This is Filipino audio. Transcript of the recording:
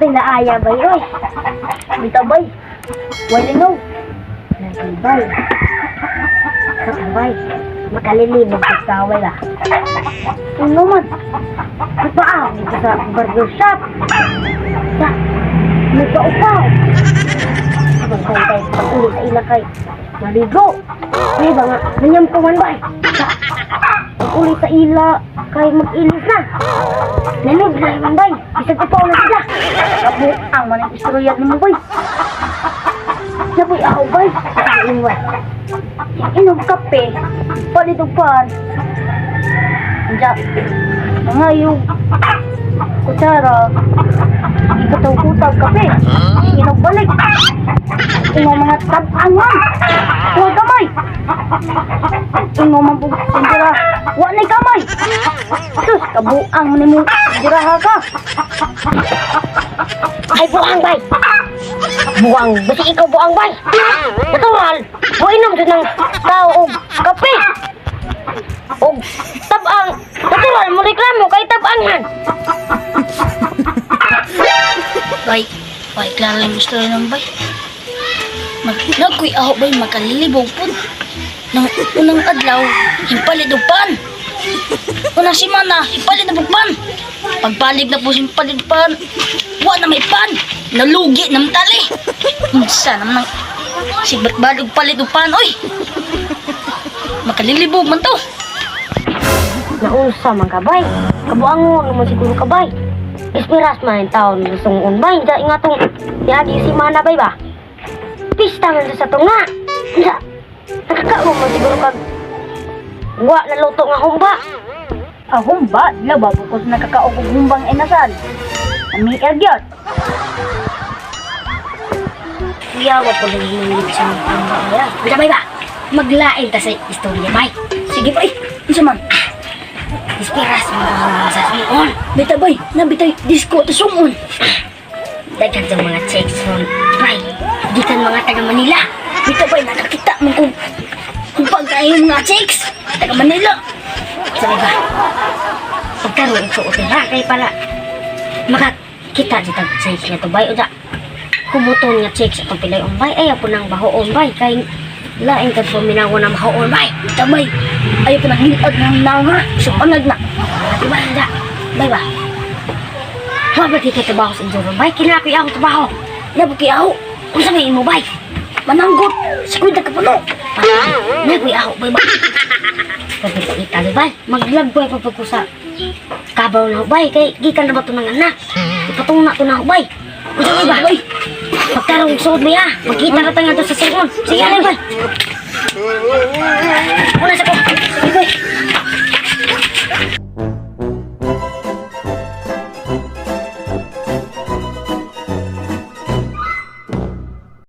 Atay laaya bay oy. Bita bay. Wala no. Nagibay. Sakabay. Makalilibog sa kaway lah. Ano man? Kapaa dito sa burger shop. Sa nagpaupaw. Abang kay pag-uli sa ilang kay maligo. Di ba nga? Nanyampuman ba? Sa pag-uli sa ila kay mag-ilis na. Nalig na naman bay. Isang tipaw na sila. Kapo ang manang istorya ni mo bay. Sabi ako bay. Iwan. Inom kape. Palitupan. Diyan. Mga yung kutsara. Ikataw-kutaw kape. Inom balik. Inom mga tab-angan. Huwag kamay. Inom mga sindira. Huwag na kamay. Sus, kabuang mo ni mo. Sindiraha ka. Ay, buang bay. Buang. Basi ikaw buang bay. Natural. Huwag inom doon ng tao o kape. O tab-ang. Natural mo reklamo kay tab-angan. Bay, bay, klaro yung istorya ng bay. Nagkuy ako bay, makalilibog po. Nang unang adlaw, himpalit og pan. Unang simana, himpalit og pan. Pagpalig na po himpalit pan, wa na may pan. Nalugi ng tali. Minsan naman sibat balog palit og pan, oy. Makalilibog man to. Naunsa man ka bay. Kabuangon naman siguro ka bay. Espiras man yung taon gusto bay. Diyan nga itong diadi si Mana bay ba? Pista man sa to nga. Diyan. Nakakaon mo siguro kag wa na luto nga humba. Ah, humba? Laba po ko sa nakakaog og humbang inasal. Ami ergyot. Kuya, wag ko lang yung sa humba nila. Bisa bay ba? Maglain ta sa istorya bay. Sige bay, isa man. Espiras man sa siyon. Bita bay, nabitay disco to sumon. Daghan sa mga chicks from bay. Gikan mga taga Manila. Bita bay, nakakita mo kung pagkain mga chicks. Taga Manila. Sabi ba? Pagkaroon ito utin ha, kaya pala makakita dito sa chicks na to bay. O da, kumuton nga chicks at pilay on bay. Ayaw po nang bahoon bay. Kaya laing ka po minawa na bahoon bay. Bita bay, ayaw ko nang hilod ng nawa. Supanag na. Diba handa? Bay ba? Mabati ka trabaho sa inyo bay. Kinakoy ako trabaho. Nabuki ako. Kung sabihin mo bay? Mananggot. Sikwida ka puno. Nakoy ako bay ba? Pagkita kita bay. Maglagboy pa pagkusa. Kabaw na ako bay. Kaya gikan na ba ito ng anak? Ipatong na ito na ako bay. Kung sabihin ba bay? Pagkarong suod mo ya. Magkita na tayo nga sa sirkon. Sige alay bay. Una sa ko.